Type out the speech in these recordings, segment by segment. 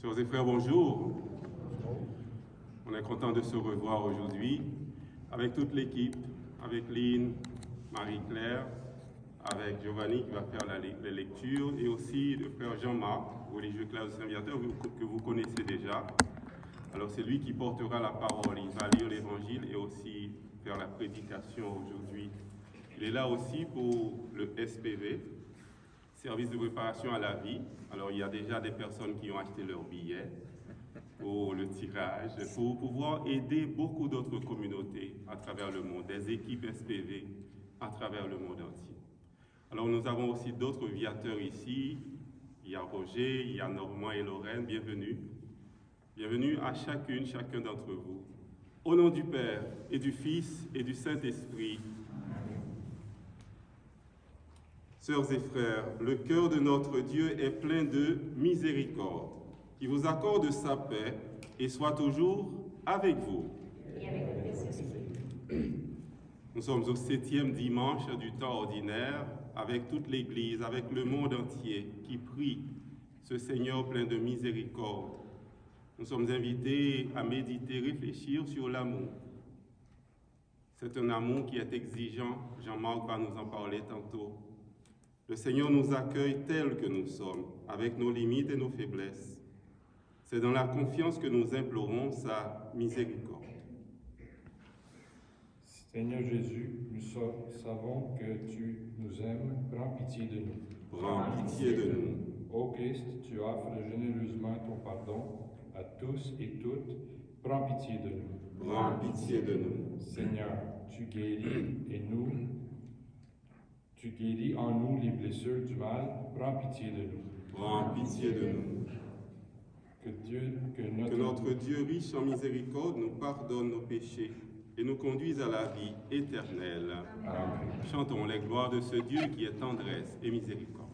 Sœurs et frères, bonjour. On est content de se revoir aujourd'hui avec toute l'équipe, avec Lynn, Marie-Claire, avec Giovanni qui va faire les lectures et aussi le frère Jean-Marc, religieux Claire de Saint-Viateur, que vous connaissez déjà. Alors c'est lui qui portera la parole, il va lire l'évangile et aussi faire la prédication aujourd'hui. Il est là aussi pour le SPV, service de préparation à la vie. Alors il y a déjà des personnes qui ont acheté leurs billets pour le tirage, pour pouvoir aider beaucoup d'autres communautés à travers le monde, des équipes SPV à travers le monde entier. Alors nous avons aussi d'autres viateurs ici. Il y a Roger, il y a Normand et Lorraine, bienvenue. Bienvenue à chacun d'entre vous. Au nom du Père et du Fils et du Saint-Esprit. Sœurs et frères, le cœur de notre Dieu est plein de miséricorde, qui vous accorde sa paix et soit toujours avec vous. Et avec le précieux. Nous sommes au 7e dimanche du temps ordinaire, avec toute l'Église, avec le monde entier, qui prie ce Seigneur plein de miséricorde. Nous sommes invités à méditer, réfléchir sur l'amour. C'est un amour qui est exigeant, Jean-Marc va nous en parler tantôt. Le Seigneur nous accueille tels que nous sommes, avec nos limites et nos faiblesses. C'est dans la confiance que nous implorons sa miséricorde. Seigneur Jésus, nous savons que tu nous aimes, prends pitié de nous. Prends pitié de nous. Ô Christ, tu offres généreusement ton pardon à tous et toutes, prends pitié de nous. Prends pitié de nous. Seigneur, tu guéris en nous les blessures du mal, prends pitié de nous. Prends pitié de nous. Que notre Dieu riche en miséricorde nous pardonne nos péchés et nous conduise à la vie éternelle. Amen. Chantons les gloires de ce Dieu qui est tendresse et miséricorde.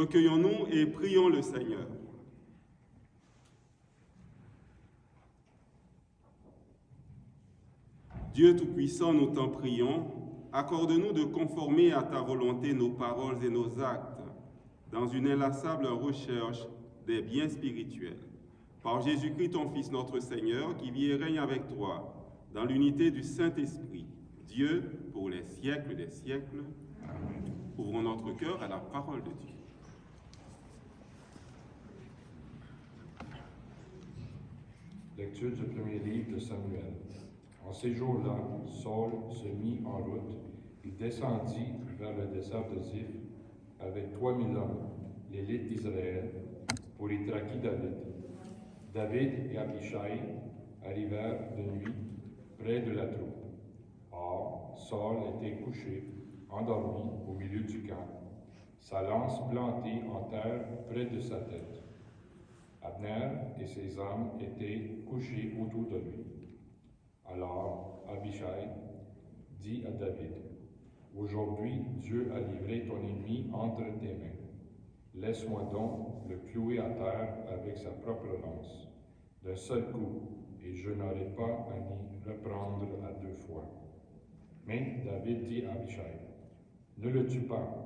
Recueillons-nous et prions le Seigneur. Dieu Tout-Puissant, nous t'en prions, accorde-nous de conformer à ta volonté nos paroles et nos actes dans une inlassable recherche des biens spirituels. Par Jésus-Christ, ton Fils, notre Seigneur, qui vit et règne avec toi, dans l'unité du Saint-Esprit, Dieu, pour les siècles des siècles. Amen. Ouvrons notre cœur à la parole de Dieu. Lecture du premier livre de Samuel. En ces jours-là, Saul se mit en route. Il descendit vers le désert de Ziph avec 3000 hommes, l'élite d'Israël, pour y traquer David. David et Abishai arrivèrent de nuit près de la troupe. Or, Saul était couché, endormi au milieu du camp, sa lance plantée en terre près de sa tête. Abner et ses hommes étaient couchés autour de lui. Alors Abishai dit à David, « Aujourd'hui, Dieu a livré ton ennemi entre tes mains. Laisse-moi donc le clouer à terre avec sa propre lance, d'un seul coup, et je n'aurai pas à m'y reprendre à 2 fois. » Mais David dit à Abishai, « Ne le tue pas.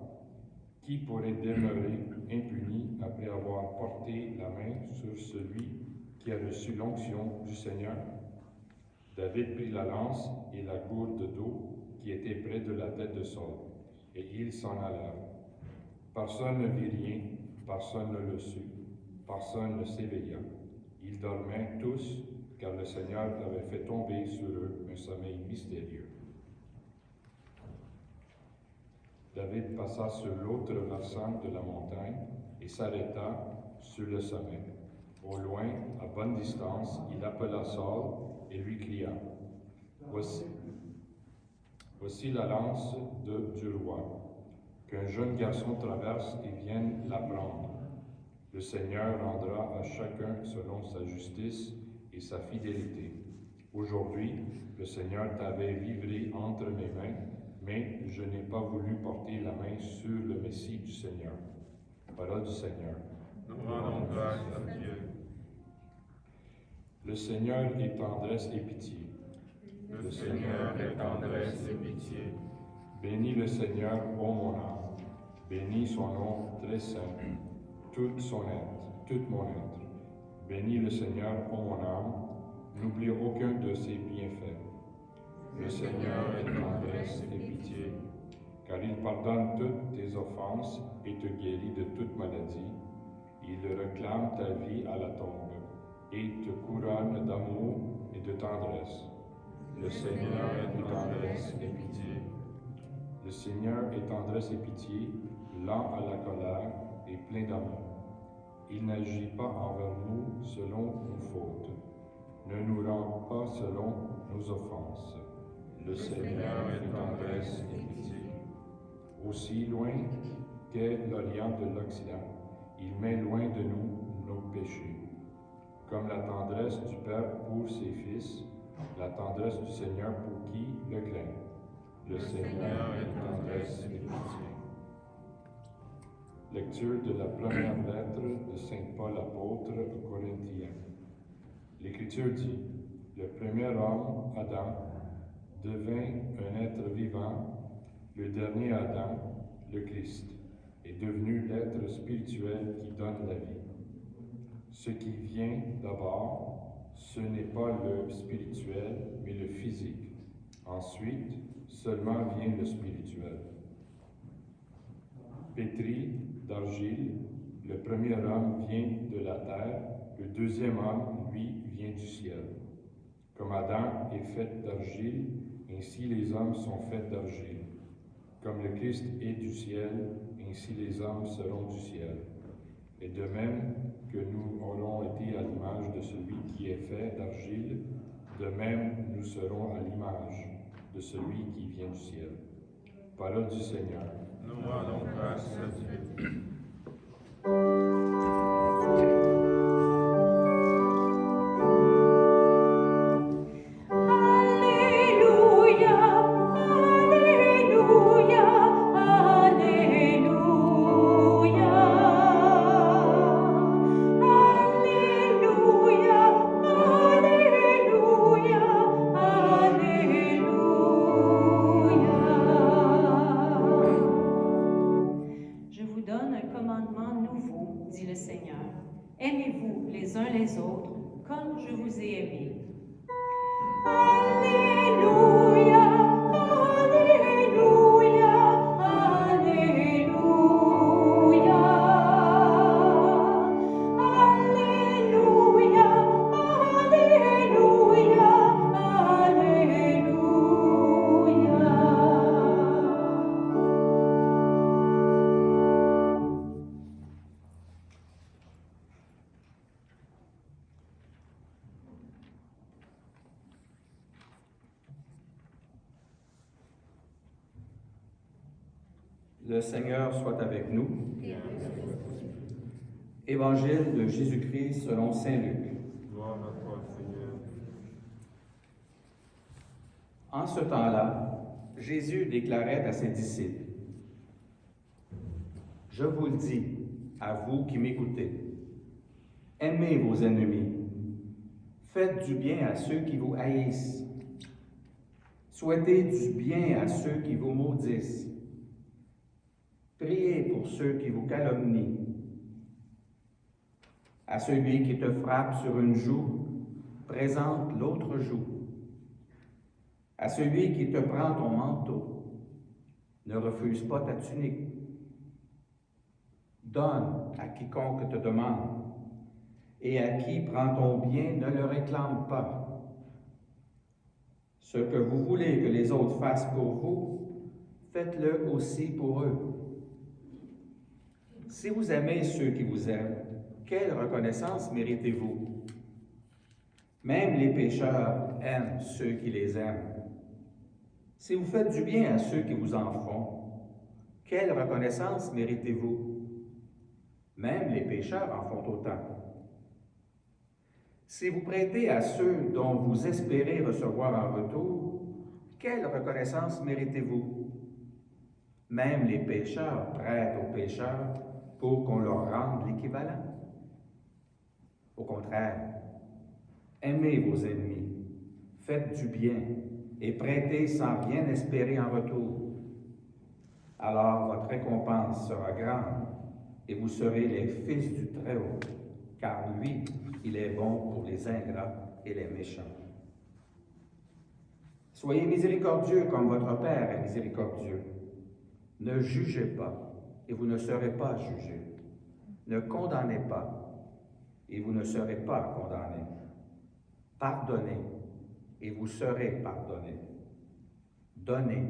Qui pourrait demeurer impuni après avoir porté la main sur celui qui a reçu l'onction du Seigneur? » David prit la lance et la gourde d'eau qui était près de la tête de Saul, et ils s'en allèrent. Personne ne vit rien, personne ne le sut, personne ne s'éveilla. Ils dormaient tous, car le Seigneur avait fait tomber sur eux un sommeil mystérieux. David passa sur l'autre versant de la montagne et s'arrêta sur le sommet. Au loin, à bonne distance, il appela Saul et lui cria, « Voici la lance du roi, qu'un jeune garçon traverse et vienne la prendre. Le Seigneur rendra à chacun selon sa justice et sa fidélité. Aujourd'hui, le Seigneur t'avait livré entre mes mains, mais je n'ai pas voulu porter la main sur le Messie du Seigneur. » Parole du Seigneur. Nous rendons grâce à Dieu. Le Seigneur est tendresse et pitié. Le Seigneur est tendresse et pitié. Bénis le Seigneur, ô mon âme. Bénis son nom très saint, tout mon être. Bénis le Seigneur, ô mon âme. N'oublie aucun de ses bienfaits. Le Seigneur est tendresse et pitié, car il pardonne toutes tes offenses et te guérit de toute maladie. Il réclame ta vie à la tombe et te couronne d'amour et de tendresse. Le Seigneur est tendresse et pitié. Le Seigneur est tendresse et pitié, lent à la colère et plein d'amour. Il n'agit pas envers nous selon nos fautes, ne nous rend pas selon nos offenses. Le Seigneur est tendresse et pitié. Aussi loin qu'est l'Orient de l'Occident, il met loin de nous nos péchés. Comme la tendresse du Père pour ses fils, la tendresse du Seigneur pour qui le craint. Le Seigneur est tendresse et pitié. Lecture de la première lettre de Saint Paul apôtre aux Corinthiens. L'Écriture dit, « Le premier homme, Adam, devint un être vivant, le dernier Adam, le Christ, est devenu l'être spirituel qui donne la vie. Ce qui vient d'abord, ce n'est pas le spirituel, mais le physique. Ensuite, seulement vient le spirituel. Pétri d'argile, le premier homme vient de la terre, le deuxième homme, lui, vient du ciel. Comme Adam est fait d'argile, ainsi les hommes sont faits d'argile. Comme le Christ est du ciel, ainsi les hommes seront du ciel. Et de même que nous aurons été à l'image de celui qui est fait d'argile, de même nous serons à l'image de celui qui vient du ciel. Parole du Seigneur. Nous rendons grâce à Dieu. Je vous donne un commandement nouveau, dit le Seigneur. les autres comme je vous ai aimé. Alléluia, Alléluia, Alléluia. Alléluia, Alléluia, Alléluia. Le Seigneur soit avec nous. Évangile de Jésus-Christ selon saint Luc. Gloire à toi, Seigneur. En ce temps-là, Jésus déclarait à ses disciples, « Je vous le dis, à vous qui m'écoutez, aimez vos ennemis, faites du bien à ceux qui vous haïssent, souhaitez du bien à ceux qui vous maudissent, priez pour ceux qui vous calomnient. À celui qui te frappe sur une joue, présente l'autre joue. À celui qui te prend ton manteau, ne refuse pas ta tunique. Donne à quiconque te demande, et à qui prend ton bien, ne le réclame pas. Ce que vous voulez que les autres fassent pour vous, faites-le aussi pour eux. Si vous aimez ceux qui vous aiment, quelle reconnaissance méritez-vous? Même les pécheurs aiment ceux qui les aiment. Si vous faites du bien à ceux qui vous en font, quelle reconnaissance méritez-vous? Même les pécheurs en font autant. Si vous prêtez à ceux dont vous espérez recevoir un retour, quelle reconnaissance méritez-vous? Même les pécheurs prêtent aux pécheurs pour qu'on leur rende l'équivalent. Au contraire, aimez vos ennemis, faites du bien et prêtez sans rien espérer en retour. Alors votre récompense sera grande et vous serez les fils du Très-Haut, car lui, il est bon pour les ingrats et les méchants. Soyez miséricordieux comme votre Père est miséricordieux. Ne jugez pas et vous ne serez pas jugés. Ne condamnez pas et vous ne serez pas condamnés. Pardonnez et vous serez pardonnés. Donnez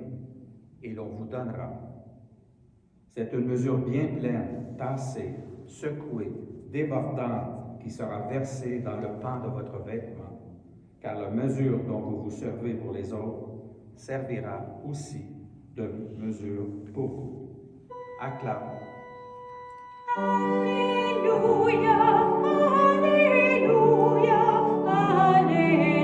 et l'on vous donnera. C'est une mesure bien pleine, tassée, secouée, débordante, qui sera versée dans le pan de votre vêtement, car la mesure dont vous vous servez pour les autres servira aussi de mesure pour vous. Acclame. Alléluia, Alléluia, Alléluia.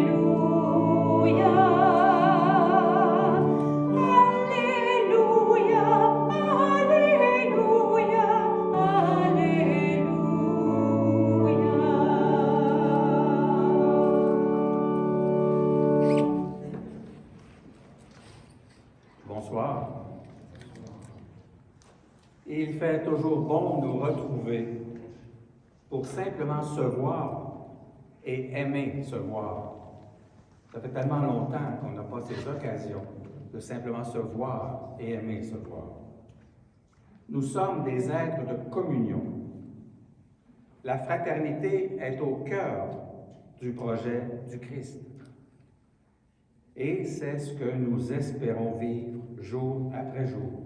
Alléluia, Alléluia, Alléluia. Bonsoir. Il fait toujours bon nous retrouver pour simplement se voir et aimer se voir. Ça fait tellement longtemps qu'on n'a pas ces occasions de simplement se voir et aimer se voir. Nous sommes des êtres de communion. La fraternité est au cœur du projet du Christ. Et c'est ce que nous espérons vivre jour après jour.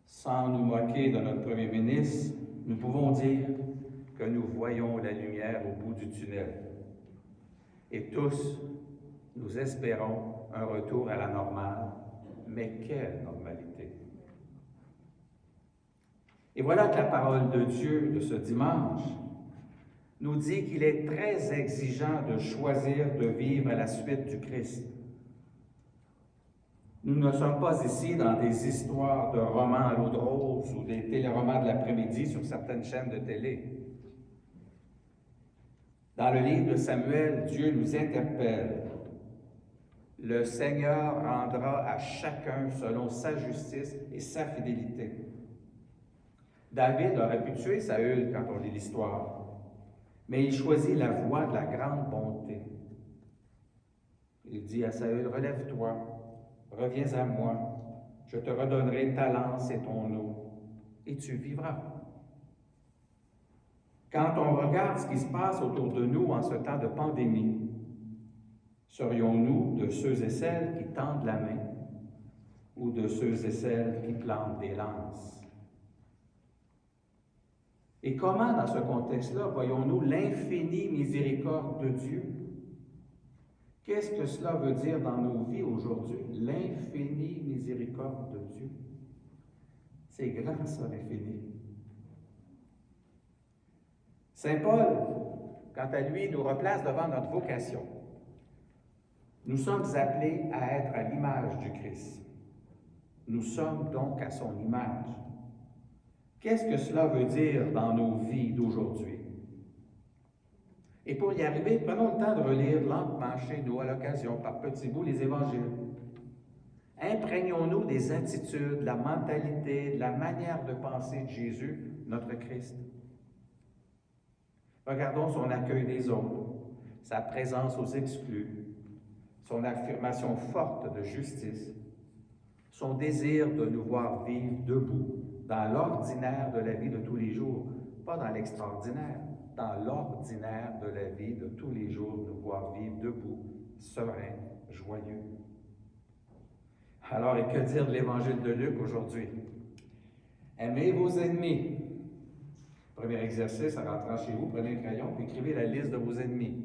Sans nous moquer de notre premier ministre, nous pouvons dire que nous voyons la lumière au bout du tunnel. Et tous, nous espérons un retour à la normale, mais quelle normalité! Et voilà que la parole de Dieu de ce dimanche nous dit qu'il est très exigeant de choisir de vivre à la suite du Christ. Nous ne sommes pas ici dans des histoires de romans à l'eau de rose ou des téléromans de l'après-midi sur certaines chaînes de télé. Dans le livre de Samuel, Dieu nous interpelle. Le Seigneur rendra à chacun selon sa justice et sa fidélité. David aurait pu tuer Saül quand on lit l'histoire. Mais il choisit la voie de la grande bonté. Il dit à Saül, relève-toi, reviens à moi, je te redonnerai ta lance et ton eau, et tu vivras. Quand on regarde ce qui se passe autour de nous en ce temps de pandémie, serions-nous de ceux et celles qui tendent la main ou de ceux et celles qui plantent des lances? Et comment, dans ce contexte-là, voyons-nous l'infinie miséricorde de Dieu? Qu'est-ce que cela veut dire dans nos vies aujourd'hui? L'infinie miséricorde de Dieu. C'est grand, ça, l'infini. Saint Paul, quant à lui, nous replace devant notre vocation. Nous sommes appelés à être à l'image du Christ. Nous sommes donc à son image. Qu'est-ce que cela veut dire dans nos vies d'aujourd'hui? Et pour y arriver, prenons le temps de relire lentement chez nous, à l'occasion, par petits bouts, les évangiles. Imprégnons-nous des attitudes, de la mentalité, de la manière de penser de Jésus, notre Christ. Regardons son accueil des autres, sa présence aux exclus, son affirmation forte de justice, son désir de nous voir vivre debout dans l'ordinaire de la vie de tous les jours, pas dans l'extraordinaire, dans l'ordinaire de la vie de tous les jours, nous voir vivre debout, serein, joyeux. Alors, et que dire de l'Évangile de Luc aujourd'hui? Aimez vos ennemis. Premier exercice, en rentrant chez vous, prenez un crayon et écrivez la liste de vos ennemis.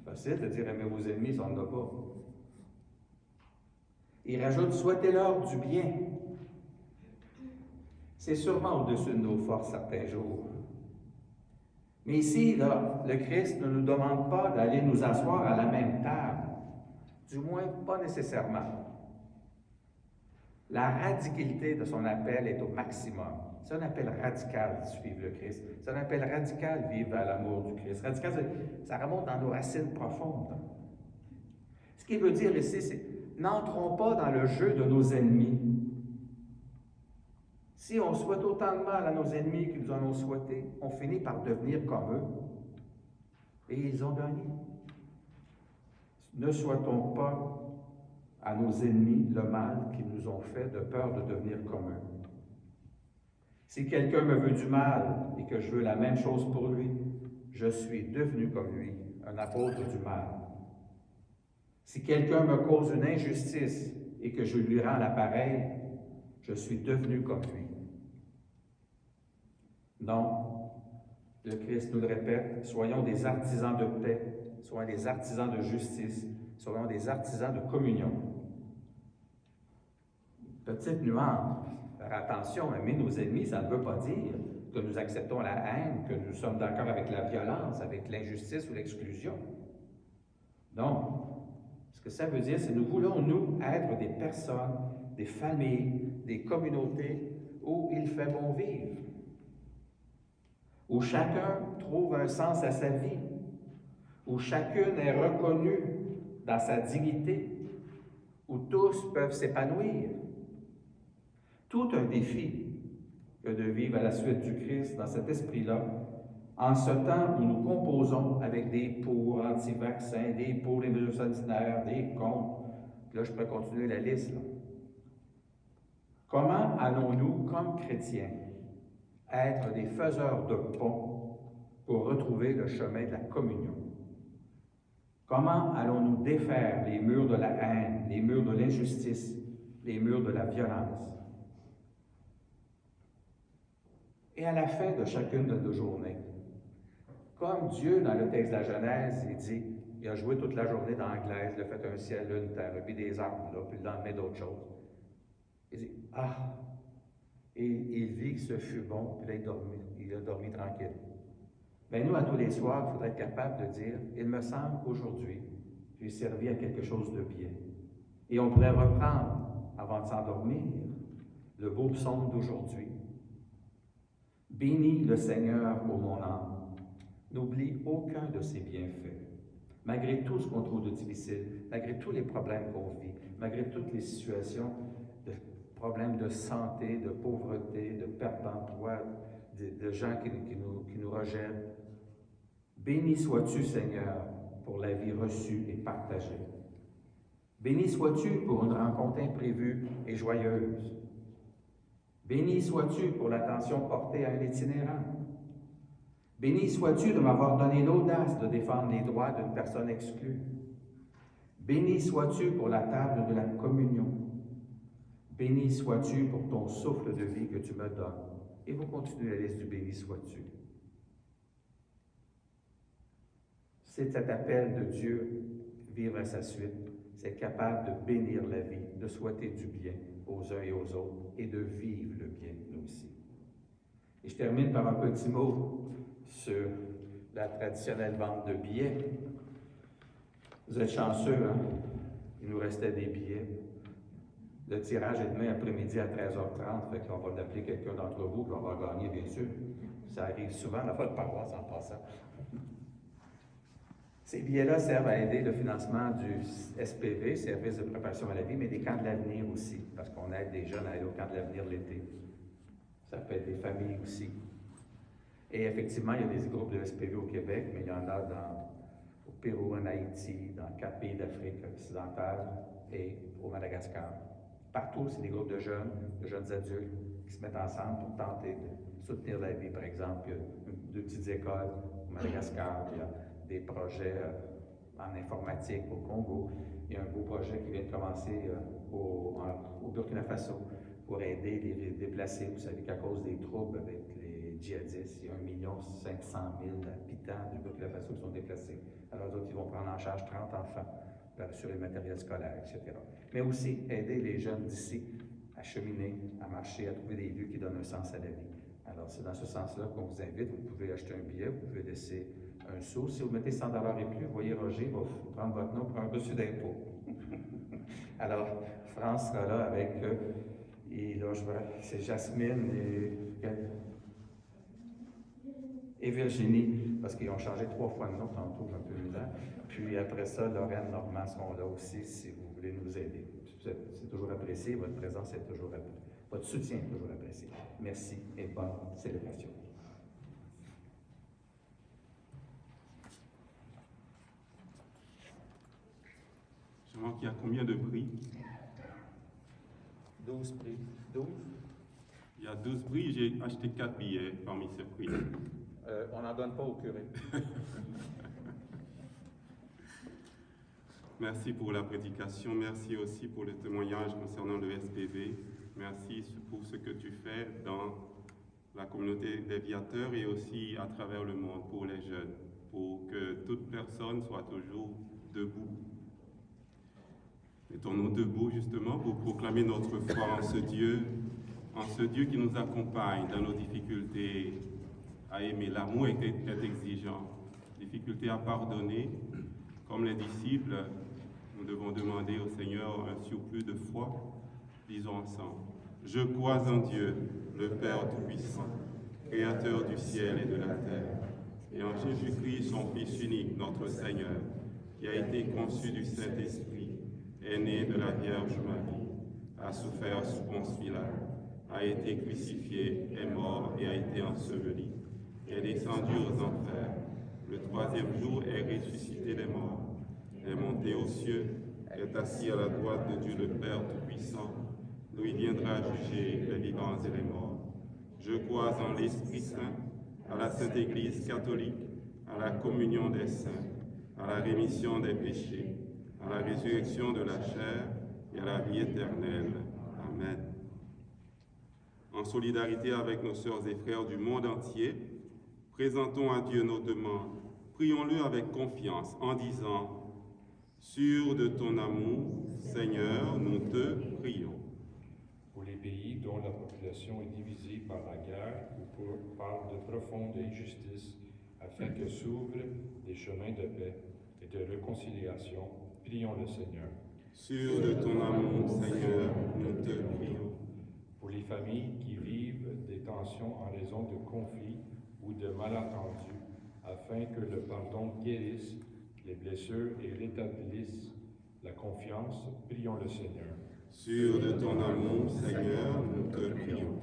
Facile de dire aimez vos ennemis, ça n'en a pas. Il rajoute, souhaitez-leur du bien. C'est sûrement au-dessus de nos forces certains jours. Mais ici, là, le Christ ne nous demande pas d'aller nous asseoir à la même table. Du moins, pas nécessairement. La radicalité de son appel est au maximum. C'est un appel radical de suivre le Christ. C'est un appel radical de vivre à l'amour du Christ. Radical, ça remonte dans nos racines profondes. Ce qu'il veut dire ici, c'est n'entrons pas dans le jeu de nos ennemis. Si on souhaite autant de mal à nos ennemis qu'ils nous en ont souhaité, on finit par devenir comme eux. Et ils ont gagné. Ne souhaitons pas à nos ennemis le mal qu'ils nous ont fait de peur de devenir comme eux. Si quelqu'un me veut du mal et que je veux la même chose pour lui, je suis devenu comme lui, un apôtre du mal. Si quelqu'un me cause une injustice et que je lui rends la pareille, je suis devenu comme lui. Non, le Christ nous le répète, soyons des artisans de paix, soyons des artisans de justice, soyons des artisans de communion. Petite nuance, faire attention, aimer nos ennemis, ça ne veut pas dire que nous acceptons la haine, que nous sommes d'accord avec la violence, avec l'injustice ou l'exclusion. Non. Ce que ça veut dire, c'est que nous voulons, nous, être des personnes, des familles, des communautés où il fait bon vivre, où chacun trouve un sens à sa vie, où chacune est reconnue dans sa dignité, où tous peuvent s'épanouir. Tout un défi que de vivre à la suite du Christ dans cet esprit-là, en ce temps où nous composons avec des pour anti-vaccins, des pour les mesures sanitaires, des contre. Là, je peux continuer la liste. Là. Comment allons-nous, comme chrétiens, être des faiseurs de ponts pour retrouver le chemin de la communion? Comment allons-nous défaire les murs de la haine, les murs de l'injustice, les murs de la violence? Et à la fin de chacune de nos journées, comme Dieu, dans le texte de la Genèse, il dit, il a joué toute la journée dans la glaise, il a fait un ciel, une terre, il a vu des arbres, là, puis le lendemain d'autres choses. Il dit, ah! Et il vit que ce fut bon, puis là, il a dormi tranquille. Mais nous, à tous les soirs, il faudrait être capable de dire, il me semble qu'aujourd'hui, j'ai servi à quelque chose de bien. Et on pourrait reprendre, avant de s'endormir, le beau psaume d'aujourd'hui. Bénis le Seigneur, ô mon âme. N'oublie aucun de ses bienfaits. Malgré tout ce qu'on trouve de difficile, malgré tous les problèmes qu'on vit, malgré toutes les situations de problèmes de santé, de pauvreté, de perte d'emploi, de gens qui nous rejettent, Béni sois-tu, Seigneur, pour la vie reçue et partagée. Béni sois-tu pour une rencontre imprévue et joyeuse. Béni sois-tu pour l'attention portée à un itinérant. Béni sois-tu de m'avoir donné l'audace de défendre les droits d'une personne exclue. Béni sois-tu pour la table de la communion. Béni sois-tu pour ton souffle de vie que tu me donnes. Et vous continuez la liste du béni sois-tu. C'est cet appel de Dieu, vivre à sa suite, c'est être capable de bénir la vie, de souhaiter du bien aux uns et aux autres et de vivre le bien, nous aussi. Et je termine par un petit mot sur la traditionnelle vente de billets. Vous êtes chanceux, hein? Il nous restait des billets. Le tirage est demain après-midi à 13h30, fait qu'on va l'appeler quelqu'un d'entre vous qui va gagner, bien sûr. Ça arrive souvent dans votre paroisse en passant. Ces billets-là servent à aider le financement du SPV, Service de préparation à la vie, mais des camps de l'avenir aussi, parce qu'on aide des jeunes à aller au camp de l'avenir l'été. Ça peut être des familles aussi. Et effectivement, il y a des groupes de SPV au Québec, mais il y en a au Pérou, en Haïti, dans 4 pays d'Afrique occidentale et au Madagascar. Partout, c'est des groupes de jeunes adultes qui se mettent ensemble pour tenter de soutenir la vie. Par exemple, il y a deux petites écoles au Madagascar, il y a des projets en informatique au Congo. Il y a un beau projet qui vient de commencer au Burkina Faso pour aider les déplacés. Vous savez qu'à cause des troubles avec les djihadistes, il y a 1 500 000 habitants du Burkina Faso qui sont déplacés. Alors, d'autres, ils vont prendre en charge 30 enfants pour assurer le matériel scolaire, etc. Mais aussi aider les jeunes d'ici à cheminer, à marcher, à trouver des lieux qui donnent un sens à la vie. Alors, c'est dans ce sens-là qu'on vous invite. Vous pouvez acheter un billet, vous pouvez laisser un sou. Si vous mettez 100 $ et plus, vous voyez Roger va prendre votre nom pour un reçu d'impôt. Alors, France sera là avec et là, c'est Jasmine et Virginie, parce qu'ils ont changé 3 fois de nom tantôt, un peu misère. Puis après ça, Lorraine, Normand seront là aussi si vous voulez nous aider. C'est toujours apprécié, votre présence est toujours appréciée. Votre soutien est toujours apprécié. Merci et bonne célébration. Je vois qu'il y a combien de prix? 12 prix. 12? Il y a 12 prix, j'ai acheté 4 billets parmi ces prix. On n'en donne pas au curé. Merci pour la prédication, merci aussi pour le témoignage concernant le SPV. Merci pour ce que tu fais dans la communauté des viateurs et aussi à travers le monde pour les jeunes, pour que toute personne soit toujours debout. Mettons-nous debout justement pour proclamer notre foi en ce Dieu qui nous accompagne dans nos difficultés à aimer. L'amour est exigeant, difficulté à pardonner. Comme les disciples, nous devons demander au Seigneur un surplus de foi. Disons ensemble: je crois en Dieu, le Père Tout-Puissant, Créateur du ciel et de la terre, et en Jésus-Christ, son Fils unique, notre Seigneur, qui a été conçu du Saint-Esprit, est né de la Vierge Marie, a souffert sous Ponce Pilate, a été crucifié, est mort et a été enseveli, est descendu aux enfers. Le 3e jour est ressuscité des morts, est monté aux cieux, est assis à la droite de Dieu le Père Tout-Puissant, d'où il viendra juger les vivants et les morts. Je crois en l'Esprit Saint, à la Sainte Église catholique, à la communion des saints, à la rémission des péchés, à la résurrection de la chair et à la vie éternelle. Amen. En solidarité avec nos sœurs et frères du monde entier, présentons à Dieu nos demandes. Prions-le avec confiance en disant: sûr de ton amour, Seigneur, nous te prions. Pour les pays dont la population est divisée par la guerre ou par de profondes injustices, afin que s'ouvrent des chemins de paix et de réconciliation, prions le Seigneur. Sûr de ton amour, Seigneur, nous te prions. Pour les familles qui vivent des tensions en raison de conflits ou de malentendus, afin que le pardon guérisse les blessures et rétablisse la confiance, prions le Seigneur. Sûr de ton amour, Seigneur, nous te prions.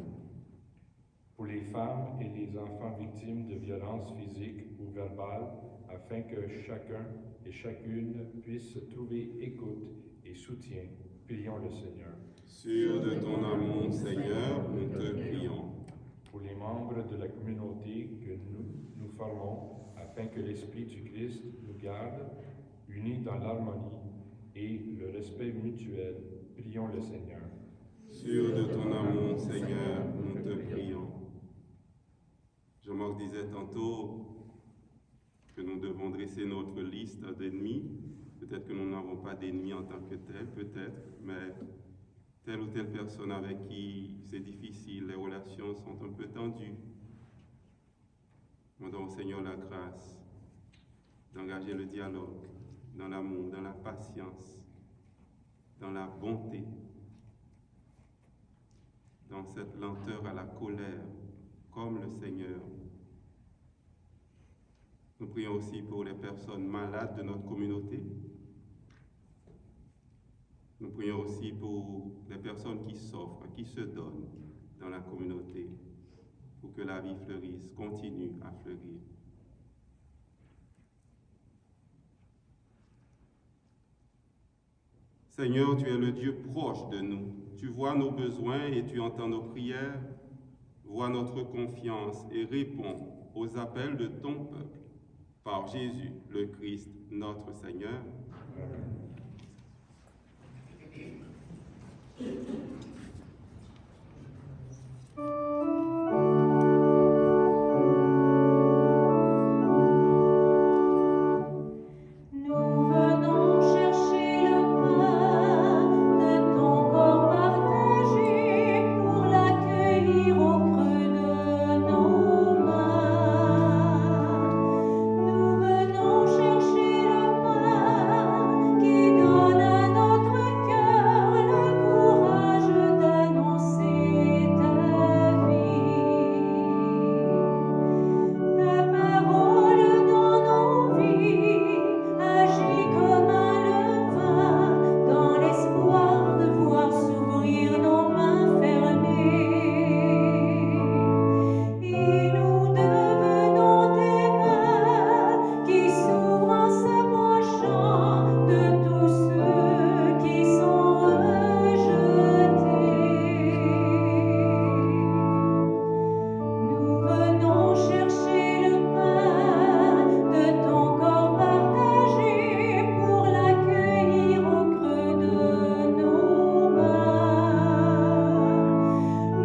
Pour les femmes et les enfants victimes de violences physiques ou verbales afin que chacun et chacune puisse trouver écoute et soutien. Prions le Seigneur. Sûr de ton amour, Seigneur, nous te prions. Pour les membres de la communauté que nous formons, afin que l'Esprit du Christ nous garde unis dans l'harmonie et le respect mutuel, prions le Seigneur. Sûr de ton amour, Seigneur, nous te prions. Jean-Marc disait tantôt que nous devons dresser notre liste d'ennemis. Peut-être que nous n'avons pas d'ennemis en tant que tels, peut-être, mais telle ou telle personne avec qui c'est difficile, les relations sont un peu tendues. Demandons au Seigneur la grâce d'engager le dialogue dans l'amour, dans la patience, dans la bonté, dans cette lenteur à la colère, comme le Seigneur. Nous prions aussi pour les personnes malades de notre communauté. Nous prions aussi pour les personnes qui s'offrent, qui se donnent dans la communauté, pour que la vie fleurisse, continue à fleurir. Seigneur, tu es le Dieu proche de nous. Tu vois nos besoins et tu entends nos prières. Vois notre confiance et réponds aux appels de ton peuple. Par Jésus, le Christ, notre Seigneur. Nous venons chercher le pain de ton corps partagé pour l'accueillir au creux de nos mains. Nous venons chercher le pain qui donne à notre cœur le courage d'annoncer ta vie. Ta parole dans nos vies agit comme un levain dans l'espoir de voir s'ouvrir nos mains fermées. Et nous devenons tes mains qui s'ouvrent en s'approchant de tous ceux qui sont rejetés. Nous venons chercher le pain de ton corps partagé pour l'accueillir au creux de nos mains.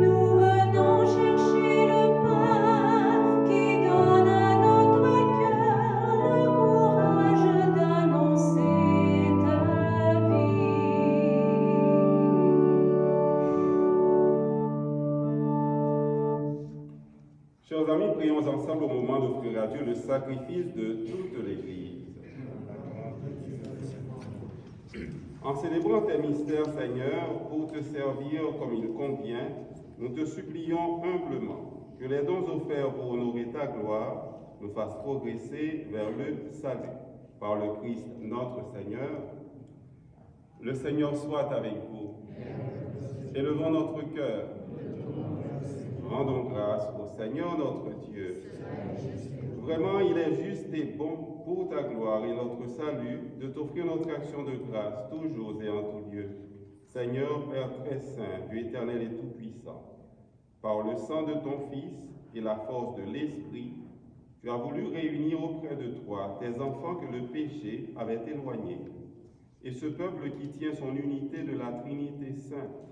Nous venons chercher le pain qui donne à notre cœur le courage d'annoncer ta vie. Chers amis, prions ensemble au moment d'offrir à Dieu le sacrifice de toute l'Église. En célébrant tes mystères, Seigneur, pour te servir comme il convient, nous te supplions humblement que les dons offerts pour honorer ta gloire nous fassent progresser vers le salut. Par le Christ notre Seigneur. Le Seigneur soit avec vous. Élevons notre cœur. Rendons grâce au Seigneur notre Dieu. Vraiment, il est juste et bon pour ta gloire et notre salut de t'offrir notre action de grâce toujours et en tout lieu. Seigneur, Père très saint, Dieu éternel et tout-puissant, par le sang de ton Fils et la force de l'Esprit, tu as voulu réunir auprès de toi tes enfants que le péché avait éloignés, et ce peuple qui tient son unité de la Trinité sainte,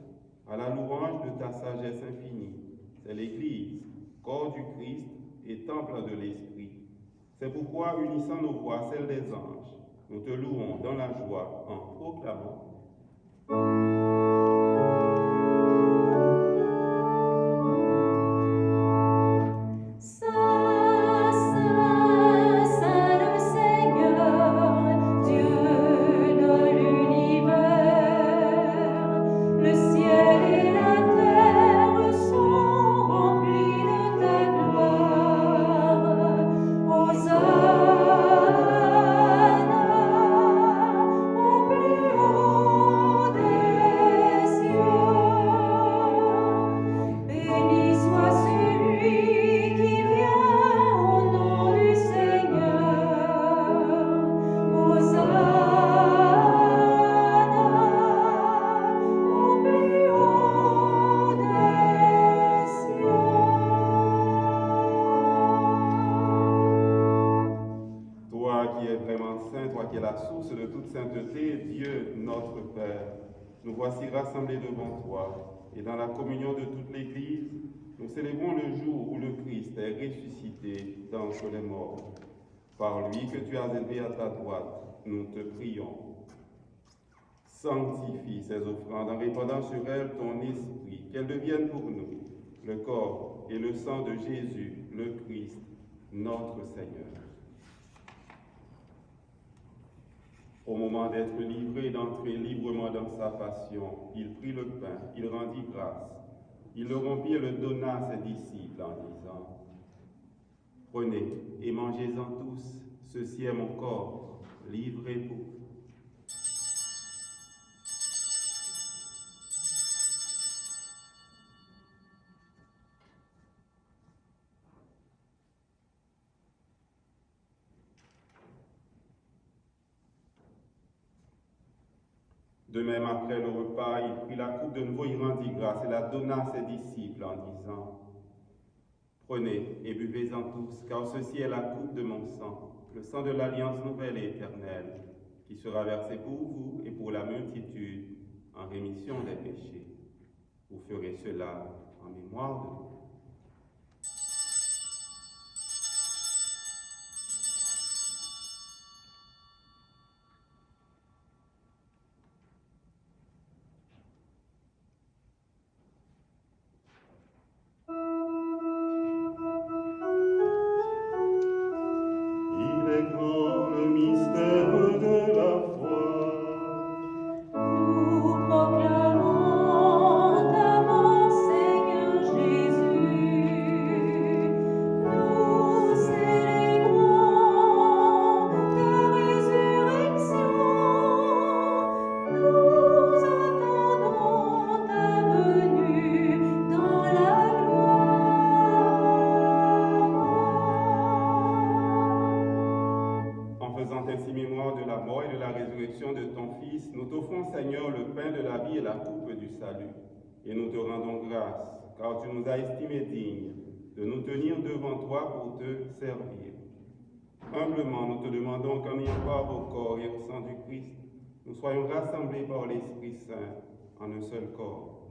à la louange de ta sagesse infinie. C'est l'Église, corps du Christ et temple de l'Esprit. C'est pourquoi, unissant nos voix à celles des anges, nous te louons dans la joie en proclamant Saint, Saint, Saint le Seigneur, Dieu de l'univers, le ciel et la terre sont remplis de ta gloire. Hosanna au plus haut des vraiment saint, toi qui es la source de toute sainteté, Dieu notre Père, nous voici rassemblés devant toi, et dans la communion de toute l'Église, nous célébrons le jour où le Christ est ressuscité d'entre les morts. Par lui que tu as élevé à ta droite, nous te prions. Sanctifie ces offrandes en répandant sur elles ton esprit, qu'elles deviennent pour nous le corps et le sang de Jésus, le Christ, notre Seigneur. Au moment d'être livré et d'entrer librement dans sa passion, il prit le pain, il rendit grâce, il le rompit et le donna à ses disciples en disant: Prenez et mangez-en tous, ceci est mon corps, livré pour vous. De même, après le repas, il prit la coupe de nouveau, il rendit grâce et la donna à ses disciples en disant: Prenez et buvez-en tous, car ceci est la coupe de mon sang, le sang de l'alliance nouvelle et éternelle, qui sera versé pour vous et pour la multitude en rémission des péchés. Vous ferez cela en mémoire de moi. Il est grand le mystère de la foi. Nous proclamons ta mort, Seigneur Jésus. Nous célébrons ta résurrection. Nous attendons ta venue dans la gloire. En faisant ainsi mémoire de la mort et de la résurrection de ton Fils, nous t'offrons, Seigneur, le pain de la vie et la coupe du salut. Et nous te rendons grâce, car tu nous as estimés dignes de nous tenir devant toi pour te servir. Humblement, nous te demandons qu'en ayant part au corps et au sang du Christ, nous soyons rassemblés par l'Esprit Saint en un seul corps.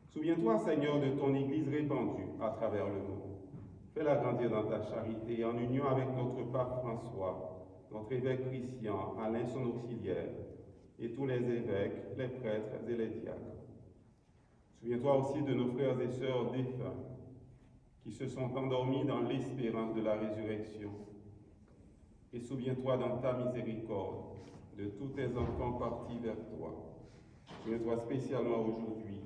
Souviens-toi, Seigneur, de ton Église répandue à travers le monde. Fais-la grandir dans ta charité, en union avec notre pape François, notre évêque Christian, Alain son auxiliaire, et tous les évêques, les prêtres et les diacres. Souviens-toi aussi de nos frères et sœurs défunts, qui se sont endormis dans l'espérance de la résurrection. Et souviens-toi dans ta miséricorde de tous tes enfants partis vers toi. Souviens-toi spécialement aujourd'hui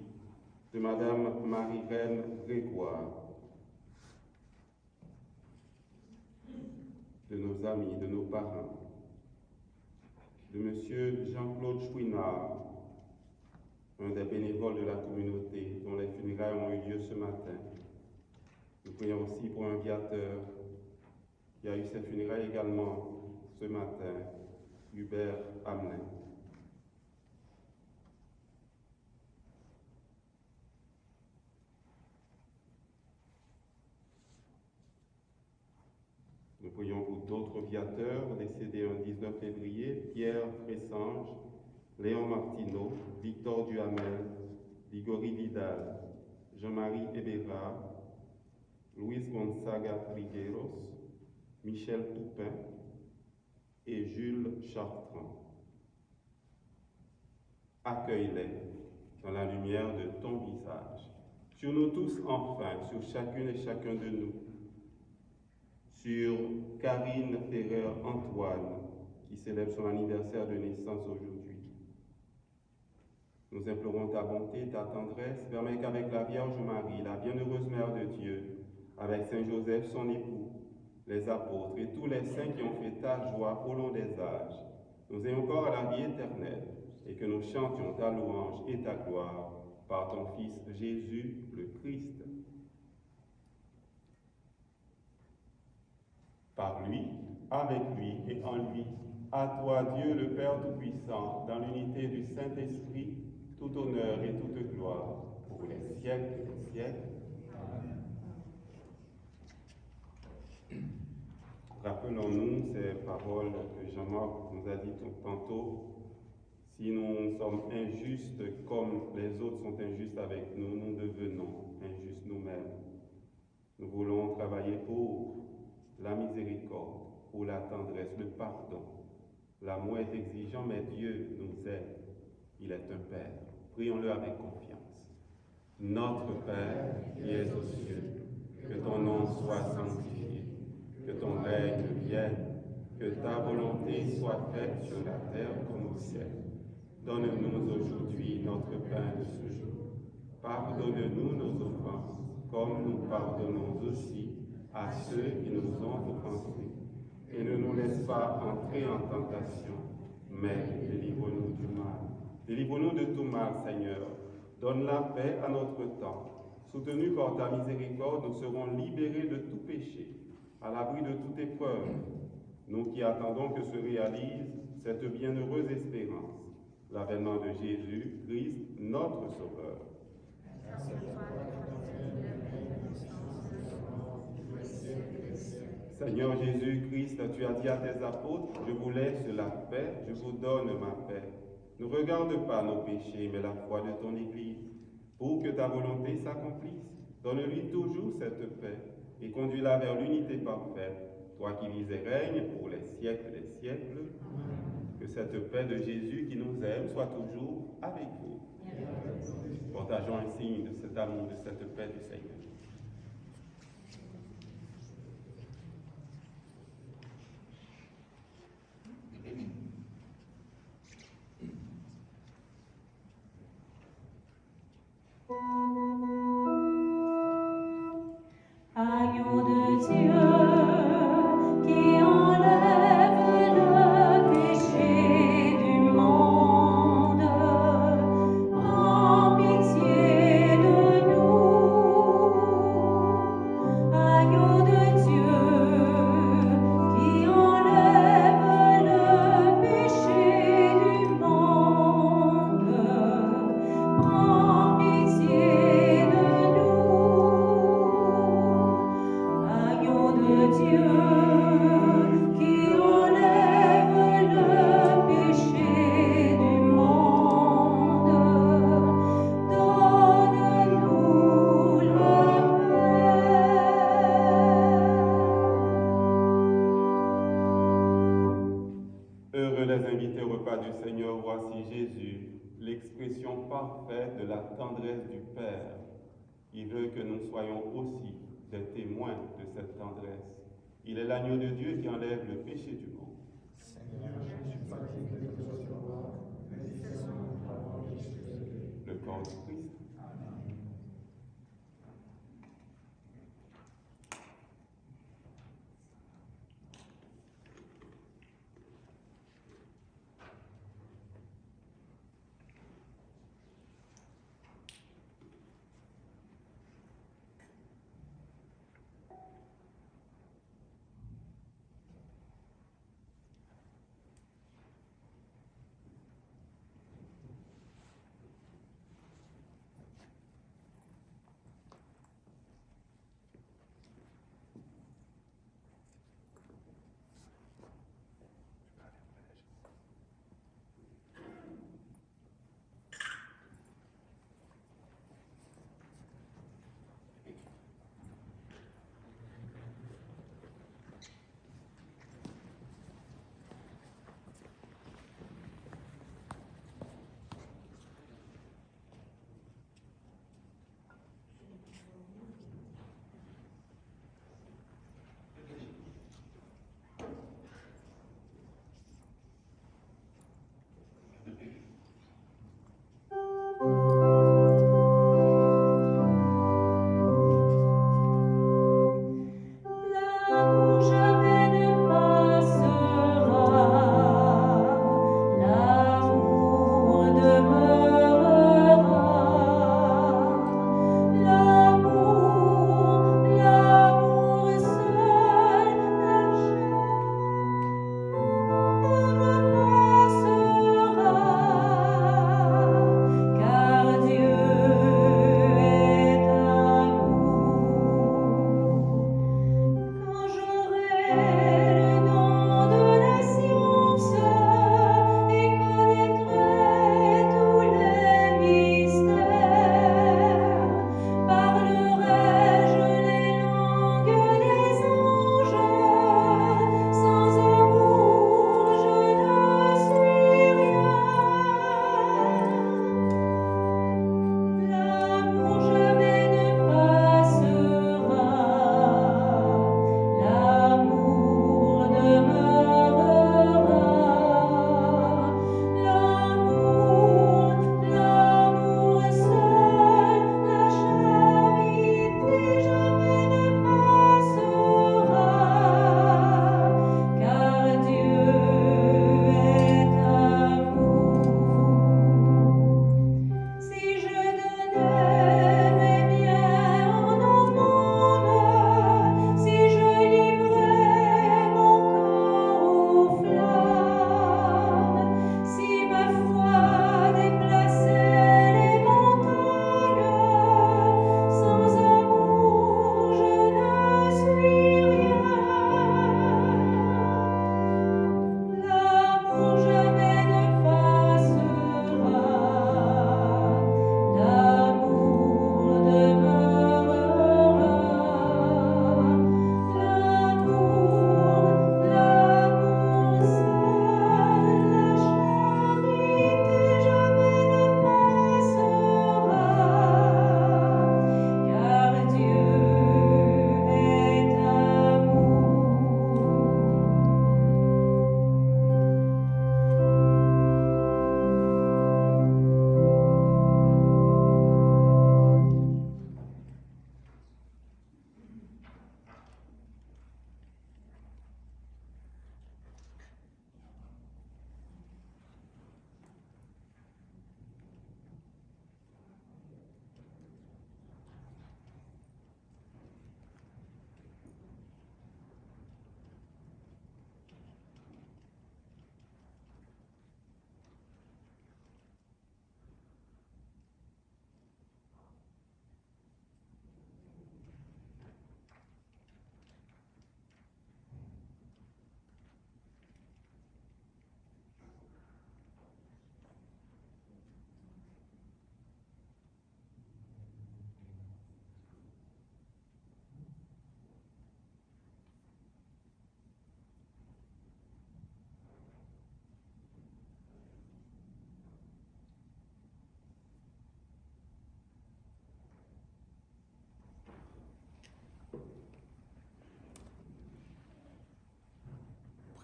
de Madame Marie-Reine Grégoire, de nos amis, de nos parents, de Monsieur Jean-Claude Chouinard, un des bénévoles de la communauté dont les funérailles ont eu lieu ce matin. Nous prions aussi pour un viateur qui a eu ses funérailles également ce matin, Hubert Hamelin. Nous prions pour d'autres viateurs décédés un 19 février, Pierre Fressange, Léon Martineau, Victor Duhamel, Ligori Vidal, Jean-Marie Ebera, Luis Gonzaga Trigueros, Michel Toupin et Jules Chartrand. Accueille-les dans la lumière de ton visage. Sur nous tous enfin, sur chacune et chacun de nous. Sur Karine Ferrer-Antoine, qui célèbre son anniversaire de naissance aujourd'hui. Nous implorons ta bonté, ta tendresse, permets qu'avec la Vierge Marie, la bienheureuse Mère de Dieu, avec Saint Joseph, son époux, les apôtres et tous les saints qui ont fait ta joie au long des âges, nous ayons part à la vie éternelle et que nous chantions ta louange et ta gloire par ton Fils Jésus le Christ. Par lui, avec lui et en lui, à toi Dieu le Père Tout-Puissant, dans l'unité du Saint-Esprit, tout honneur et toute gloire pour les siècles des siècles. Amen. Rappelons-nous ces paroles que Jean-Marc nous a dites tantôt. Si nous sommes injustes comme les autres sont injustes avec nous, nous devenons injustes nous-mêmes. Nous voulons travailler pour la miséricorde, pour la tendresse, le pardon. L'amour est exigeant, mais Dieu nous aide. Il est un Père. Prions-le avec confiance. Notre Père qui es aux cieux, que ton nom soit sanctifié, que ton règne vienne, que ta volonté soit faite sur la terre comme au ciel. Donne-nous aujourd'hui notre pain de ce jour. Pardonne-nous nos offenses, comme nous pardonnons aussi à ceux qui nous ont offensés. Et ne nous laisse pas entrer en tentation, mais délivre-nous du mal. Délivre-nous de tout mal, Seigneur. Donne la paix à notre temps. Soutenus par ta miséricorde, nous serons libérés de tout péché, à l'abri de toute épreuve. Nous qui attendons que se réalise cette bienheureuse espérance, l'avènement de Jésus, Christ, notre Sauveur. Seigneur Jésus-Christ, tu as dit à tes apôtres, je vous laisse la paix, je vous donne ma paix. Ne regarde pas nos péchés, mais la foi de ton Église, pour que ta volonté s'accomplisse. Donne-lui toujours cette paix et conduis-la vers l'unité parfaite, toi qui vis et règnes pour les siècles des siècles. Que cette paix de Jésus qui nous aime soit toujours avec vous. Partageons un signe de cet amour, de cette paix du Seigneur. Agneau de Dieu qui enlève le péché du monde, prends pitié de nous. Agneau de Dieu qui enlève le péché du monde, prends pitié de nous. Agneau de Dieu qui enlève le péché du monde, donne-nous la paix. Heureux les invités au repas du Seigneur, voici Jésus, l'expression parfaite de la tendresse du Père. Il veut que nous soyons aussi des témoins de cette tendresse. Il est l'agneau de Dieu qui enlève le péché du monde. Le corps du Christ.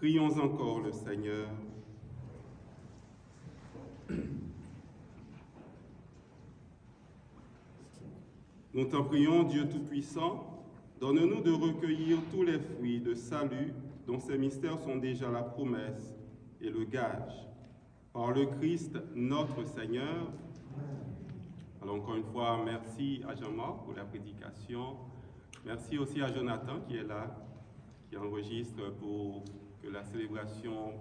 Prions encore le Seigneur. Nous t'en prions, Dieu Tout-Puissant, donne-nous de recueillir tous les fruits de salut dont ces mystères sont déjà la promesse et le gage. Par le Christ, notre Seigneur. Alors encore une fois, merci à Jean-Marc pour la prédication. Merci aussi à Jonathan qui est là, qui enregistre pour que la célébration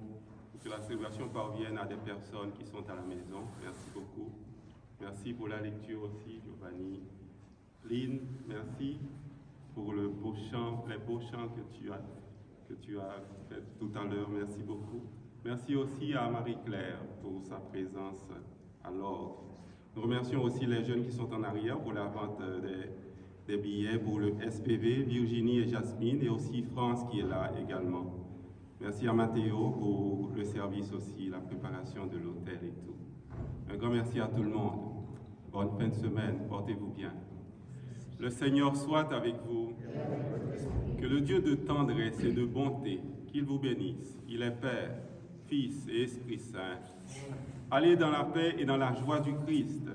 parvienne à des personnes qui sont à la maison. Merci beaucoup. Merci pour la lecture aussi, Giovanni. Lynn, merci pour les beaux chants que tu as fait tout à l'heure. Merci beaucoup. Merci aussi à Marie-Claire pour sa présence à l'ordre. Nous remercions aussi les jeunes qui sont en arrière pour la vente des billets pour le SPV, Virginie et Jasmine, et aussi France qui est là également. Merci à Mathéo pour le service aussi, la préparation de l'hôtel et tout. Un grand merci à tout le monde. Bonne fin de semaine, portez-vous bien. Le Seigneur soit avec vous. Que le Dieu de tendresse et de bonté, qu'il vous bénisse. Il est Père, Fils et Esprit Saint. Allez dans la paix et dans la joie du Christ.